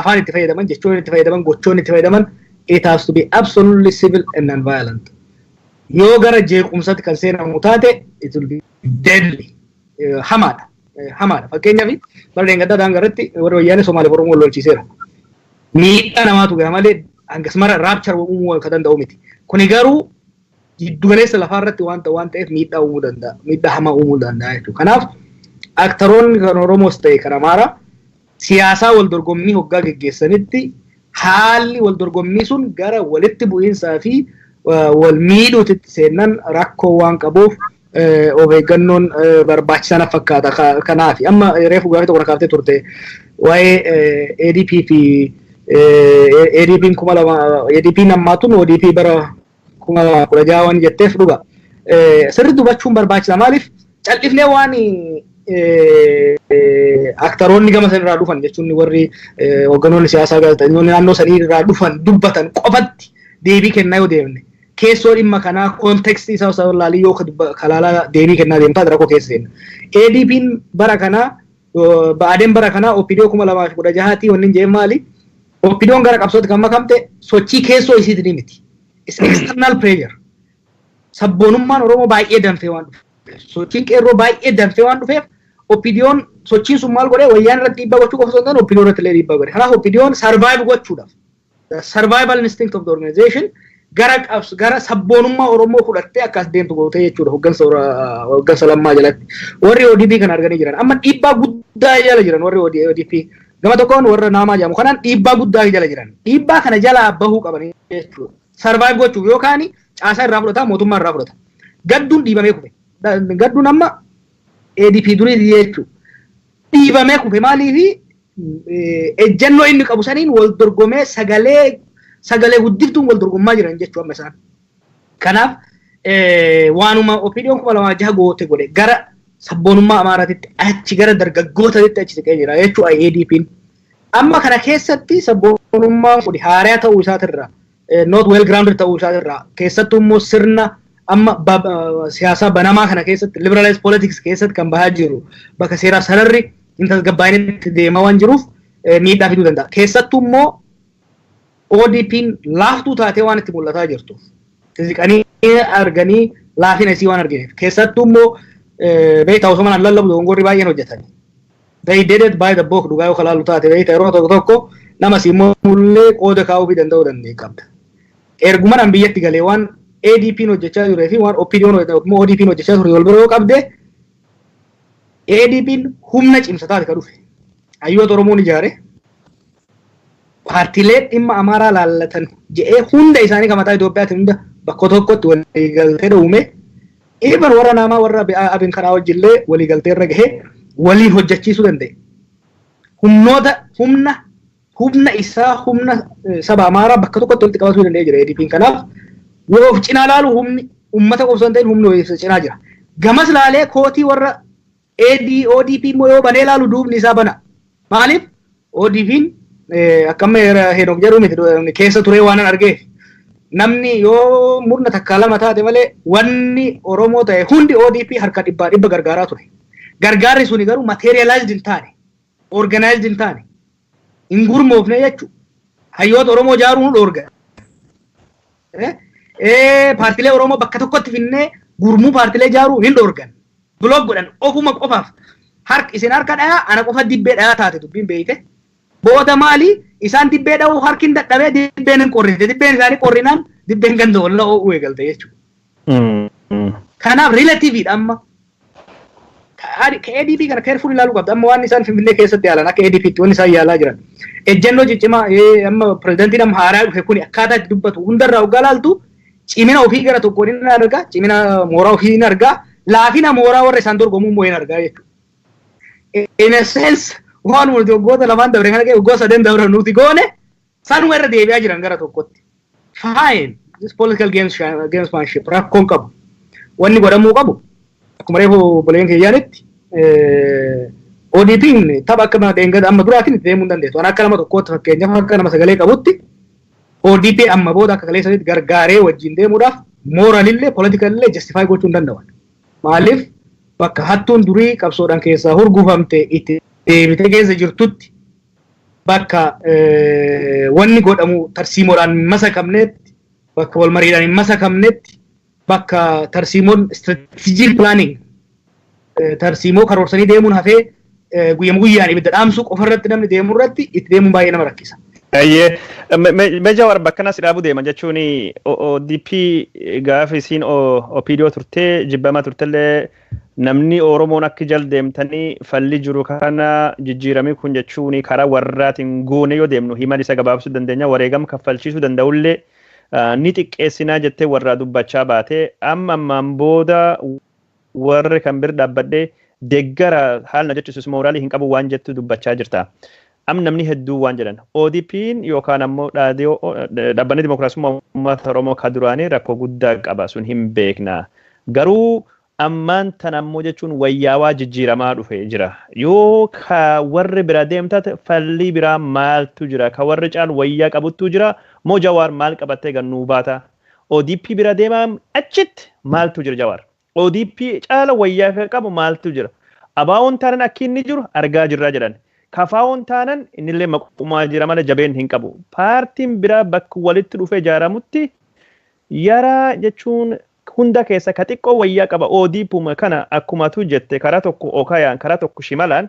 afaan itti fayyadaman, jechoon itti fayyadaman, gochoon itti fayyadaman, it has to be absolutely civil and non-violent. Yoo gara jeequmsaatti kan seenamu taate, it will be deadly. Hamaadha. Hamaadha. Fakkeenyaaf bara deengaddaa daangarratti warra wayyaanee Somaaliif Oromoo lolchiiseera. Miidhaa namaatu gaha malee hangasmara raapchar uumuu kan danda'u miti. Kuni garuu jiddu galeessa lafaarratti waan ta'eef miidhaa uumuu danda'a. Miidhaa hamaa uumuu danda'a jechuudha. Kanaaf aktaroonni kan Oromoos ta'e kan Amaaraa siyaasaa wal dorgommii hoggaa geggeessanitti haalli wal dorgommii sun gara walitti bu'iinsaa fi wal miidhuutti seenan rakkoo waan qabuuf of eeggannoon barbaachisaa fakkaata. Kanaaf amma reefu gaafii tokko rakkaatee turte waa'ee ADP fi ADP'n kuma lama ADP'n ammaatuun ODP bara kuma 16 jetteef dhuga. Sirriitti hubachuun barbaachisaa. Maaliif cal'ifnee waan aktaroonni gama sanirraa dhufan jechuun warri hogganoonni siyaasaa gaazexeessitoonni naannoo sanii irraa dhufan dubbatan qofatti deebii kennaa yoo deemne keessoo dhimma kanaa koontekstii isaa osoo ilaalii yoo kalaalaa deebii kennaa deemtaa rakkoo keessa seenna. ADP'n bara kanaa Ba'aadeen bara kanaa OPDO 2016 wanni jee maali? OPDO'n gara qabsootti kan makamte sochii keessoo isiitii miti. It's external pressure. Sabboonummaan Oromoo baay'ee danfee waan dhufeef. Sochiin qeerroo baay'ee danfee waan dhufeef OPDO'n sochiin sun maal godhee wayyaan irratti dhiibbaa gochuu qofa osoo hin taane OPDO irratti illee dhiibbaa godhe. Kanaaf OPDO'n survive gochuudhaaf. The survival instinct of the organization gara sabboonummaa Oromoo fudhattee akkas deemtu gootee jechuudha hoggansa lammaa jalatti. Warri ODP kan arganii jiran amma dhiibbaa guddaa jala jiran warri ODP gama tokkoon warra naamaa jedhamu kanaan dhiibbaa guddaa jala jiran. Dhiibbaa kana jalaa bahuu qaban jechuudha. Survive gochuuf yookaan caasaa irraa fudhata mootummaa irraa fudhata. Gadduun dhiibamee kufe. Gadduun amma ADP durii jechuudha. Dhiibamee kufe maaliif ejjennoo inni qabu saniin wal dorgomee sagalee guddiftuun wal dorgommaa jiran jechuudha amma isaan. Kanaaf waanuma OPDO'n 2006 goote godhe gara sabboonummaa Amaaraatitti achi gara dargaggootaatti achi siqee jira jechuudha ADP'n. Amma kana keessatti sabboonummaan kun haaraa ta'uu isaatirraa not well grounded ta'uu isaatirraa keessattuu immoo sirna amma siyaasaa banamaa kana keessatti liberalized politics keessatti kan bahaa jiru bakka seeraa sararri hin tasgabbaa'initti deemaa waan jiruuf miidhaa fiduu danda'a. Keessattuu immoo ODP'n laaftuu taatee waan itti mul'ataa jirtu. Siqanii arganii laafina isii waan argineef. Keessattuu immoo beektaa osoo manaan lallabu dogongorri baay'een hojjetani. They did it by the book dhugaa yoo kalaalu taate beektaa yeroo tokko nama immoo mullee qooda kaa'uu danda'uu danda'e qabda. Erguman an biyyatti galee waan ADP'n hojjechaa turee fi waan ODP'n hojjechaa ture wal bira yoo qabde ADP'n humna cimsataati ka dhufe. Hayyoota Oromoon ijaare paartiilee dhimma Amaaraa laallatan jedhee hunda isaanii kan mataa Itoophiyaatti hunda bakka tokkotti waliigaltee uume. Even warra namaa warra abin kanaa wajjillee waliigaltee irra gahee waliin hojjechiisuu danda'e. Humna saba Amaaraa bakka tokkotti walitti qabatuu danda'ee jira ADP'n. Kanaaf yoo cinaa laalu humni uummata qofa osoo hin ta'in humni cinaa jira. Gamas laalee kootii warra ODP immoo yoo banee laalu duubni isaa bana. Maaliif ODP'n akkama Henook jedhu miti keessa turee waan argeef namni yoo murna takka lama taate malee wanni Oromoo ta'e hundi ODP harka dhibba gargaaraa ture. Gargaarri suni garuu materialized hin taane, organized hin taane, hin gurmoofne jechuudha. Hayyoota Oromoo ijaaruun dhoorga. Paartiilee Oromoo bakka tokkotti finnee gurmuu paartiilee ijaaruu hin dhoorgan. Blog godhan ofuma qofaaf isin harka dhayaa ana qofa dibbee dhayaa taate dubbiin beeyte. Booda maali isaan dibbee dha'uu harki hin dadhabee dibbeen hin qorrite. Dibbeen isaanii qorrinaan dibbeen ganda walla oo'uu eegalte jechuudha. Kanaaf relatiiviidha amma. ADP kana careful ilaaluu qabda. Amma waan isaan Finfinnee keessatti yaalan akka ADP'tti waan isaan yaalaa jiran. Ejjennoo ciccimaa amma pirezidaantiin amma haaraa dhufe kuni akkaataa itti dubbatu hundarraa hoggaa laaltu cimina ofii gara tokkoon hin argaa, cimina mooraa ofii hin argaa, laafina mooraa warra isaan dorgomuu immoo hin argaa jechuudha. In a sense waan mul'atu waggoota lamaan dabre kana kee waggoota sadeen dabre nuti goone sanuma irra deebi'aa jiran gara tokkotti. Fine, this political gamesmanship rakkoon qabu. Wanni godhamuu qabu akkuma reefu boleen kiyyaanitti ODP'n tapha akka deengada amma duraatiin itti deemuu hin dandeessu. Waan akka nama tokkootti fakkeenyaaf akka nama sagalee qabutti ODP amma booda akka kaleessatti gargaaree wajjin deemuudhaaf mooraalillee politikalillee justify gochuu hin danda'an. Maaliif bakka hattuun durii qabsoodhaan keessaa hurgufamte itti deebitee keessa jirtutti bakka wanni godhamu tarsiimoodhaan masakamnetti bakka wal mariidhaan masakamnetti bakka tarsiimoon strategic planning tarsiimoo karoorsanii deemuun hafee guyyaan ibidda dhaamsuu qofarratti namni deemuu irratti itti deemuun baay'ee nama rakkisa. Meja war bakkana sidhaabu deeman jechuun ODP gaafa isiin OPDO turtee jibbama turtellee namni Oromoon akka jal deemtanii falli jiru kana jijjiiramii kun jechuun karaa warraatiin goone yoo deemnu himan isa gabaabsuu dandeenya wareegama kaffalchiisuu danda'ullee ni xiqqeessinaa jettee warraa dubbachaa baatee ammaan booda warri kan bir dhaabbadhee deeggara haalna jechuunis mooraalii hin qabu waan jettu dubbachaa jirta. Namni hedduu waan jedhan ODP'n yookaan ammoo dhaabbanni dimokiraasummaa uummata Oromoo kan duraanii rakkoo guddaa qaba sun hin beekna. Garuu ammaan tan ammoo jechuun wayyaawaa jijjiiramaa dhufee jira. Yoo ka warri bira deemtate falli biraa maaltu jira? Ka warri caalu wayyaa qabuttu jira moo Jawaar maal qabattee gannuu baata? ODP bira deemaa achitti maaltu jira Jawaar? ODP caala wayyaa qabu maaltu jira? Abaawoon taanan akka inni jiru argaa jirra jedhan. Kafaawwan taanan innillee maqumaa jira malee jabeen hin qabu. Paartiin biraa bakka walitti dhufee ijaaramutti yara jechuun hunda keessa ka xiqqoo wayyaa qaba. ODP kana akkumatu jette karaa tokko Okayaan karaa tokko Shimalaan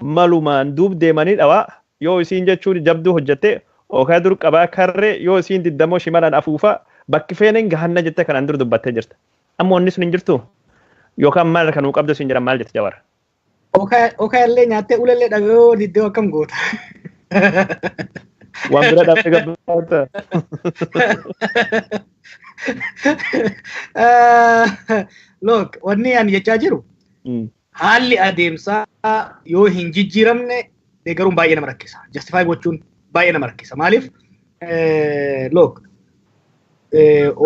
malumaan duub deemanii dhawaa yoo isiin jechuun jabduu hojjette Okayaa dur qabaa karree yoo isiin diddamoo Shimalaan afuufaa bakki feeneen gahanna jette kanaan dur dubbattee jirta. Ammoo inni sun hin jirtu yookaan maal kanuu qabdu siin jedhan maal jette Jawaar? Okayaan illee nyaattee ulallee dhagoo diddee akkam goota. Waan bira dhaabee gabbaata. Look, wanni ani jechaa jiru haalli adeemsaa yoo hin jijjiiramne deeggaruun baay'ee nama rakkisa. Justify gochuun baay'ee nama rakkisa. Maaliif? Look,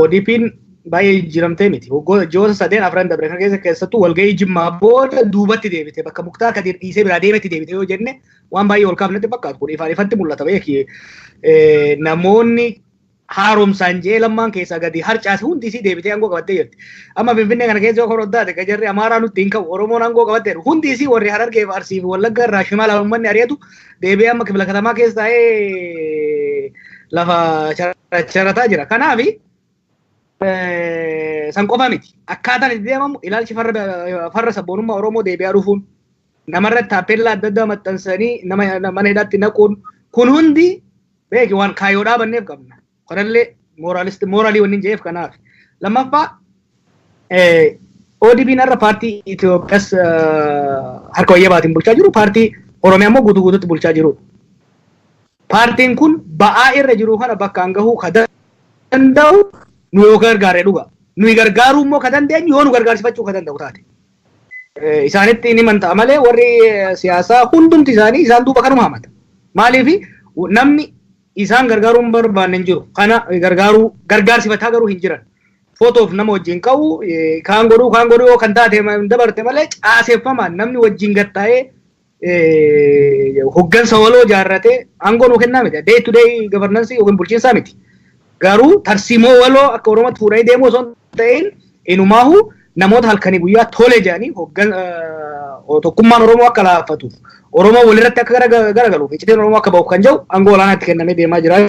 ODP'n baay'ee jijjiiramtee miti. Ji'oota sadeen afran dabre kana keessattuu walgahii Jimmaa booda duubatti deebite bakka Muktaar Kadir dhiisee biraa deemetti deebite yoo jenne waan baay'ee ol kaafnetti fakkaatu kun ifatti mul'ata beeki. Namoonni haaromsaan jee lammaan keessaa gadi harcaase hundi isii deebitee aangoo qabattee jirti. Amma Finfinnee kana keessa yoo koroddaate gajarri Amaaraa nutti hin qabu Oromoon aangoo qabattee hundi isii warri Harargee fi Arsii fi Wallagga irraa Shimala uummanni ari'atu deebi'ee amma kibla katamaa keessa taa'ee lafa charataa jira. Kanaafi san qofa miti. Akkaataan itti deemamu ilaalchi farra sabboonummaa Oromoo deebi'aa dhufuun namarratti taappellaa adda addaa maxxansanii mana hidhaatti naquun kun hundi beeki waan kaayyoo dhaabanneef qabna. Kanallee mooraalii wanni jeef kanaaf. Lammaffaa ODP'n irra paartii Itoophiyaas harka wayyabaatiin bulchaa jiru paartii Oromiyaa immoo guutuutti bulchaa jirudha. Paartiin kun ba'aa irra jiru kana bakkaan gahuu ka danda'u nu yoo gargaaree dhuga. Nu gargaaruu immoo ka dandeenyu yoo nu gargaarsifachuu ka danda'u taate. Isaanitti ni manta'a malee warri siyaasaa hundumti isaanii isaan duuba kanuma hamata. Maaliif namni isaan gargaaruun barbaanne hin jiru. Kana gargaarsifataa garuu hin jiran. Footoof nama wajjin ka'u kaan godhuu yoo kan taate dabarte malee caaseeffamaan namni wajjin gattaa'ee hoggansa waloo jaarratee aangoo nuu kennaa miti. Day to day governance yookiin bulchiinsaa miti. Garuu tarsiimoo waloo akka Oromootti fuudhanii deemuu osoo hin ta'in inumaahu namoota halkanii guyyaa tole jedhanii tokkummaan Oromoo akka laaffatuuf Oromoo walirratti akka garagaluuf iccitiin Oromoo akka ba'uuf kan jedhu aangoo olaanaatti kennamee deemaa jira.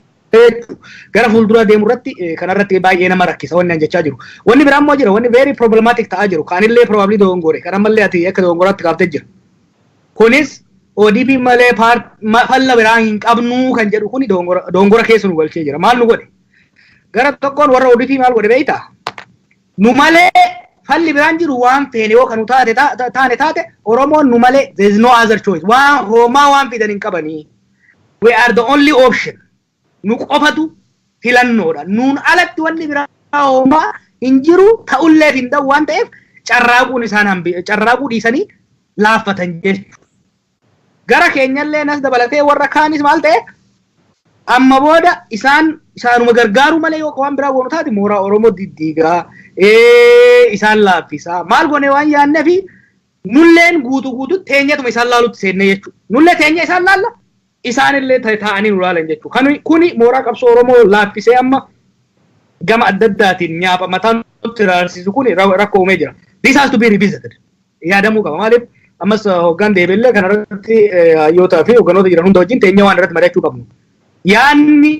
Gara fuulduraa deemuu irratti kanarratti baay'ee nama rakkisa wanni an jechaa jiru. Wanni biraa immoo jira wanni very problematic ta'aa jiru kaanillee probably dogongore kan ammallee ati akka dogongoraatti kaaftee jira. Kunis ODP malee falla biraa hin qabnuu kan jedhu kuni dogongora keessa nu galchee jira. Maal nu godhe? Gara tokkoon warra ODP maal godhe beektaa? Nu malee falli biraan jiru waan feene yoo kanu taate Oromoon nu malee there is no other choice. Waan homaa waan fidan hin qabanii. We are the only option. Nu qofatu filannoodha. Nuun alatti wanni biraa homaa hin jiru ta'ullee hin ta'u waan ta'eef carraaquu dhiisanii laaffatan jechuudha. Gara keenyallee nas dabalatee warra kaanis maal ta'e amma booda isaanuma gargaaruu malee yoo waan biraa goonu taate mooraa Oromoo diddiigaa isaan laaffisaa maal goone waan yaannee fi nulleen guutuu teenyatuma isaan laalutti seenne jechuudha. Nullee teenya isaan laalla isaanillee taa'anii nu laalan jechuudha. Kuni mooraa qabsoo Oromoo laaffisee amma gama adda addaatiin nyaapa mataan nutti raarsisu kuni rakkoo uumee jira. This has to be revisited. Yaadamuu qaba. Maaliif ammas hoggaan deebiillee kanarratti hayyootaa fi hogganoota jiran hunda wajjin teenyee waan irratti mari'achuu qabnu. Yaanni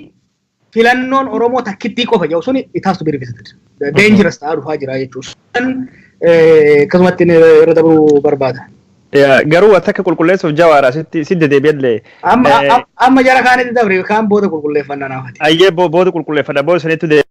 filannoon Oromoo takkittii qofa jedhu suni it has to be revisited. Dangerous ta'aa dhufaa jira jechuudha. Akkasumatti irra dabruu barbaada. Garuu akka qulqulleessuuf Jawaara sitti deebi'ellee. Amma jara kaanitti dabre kaan booda qulqulleeffannaa naafati. Ayyee booda qulqulleeffannaa booda sanitti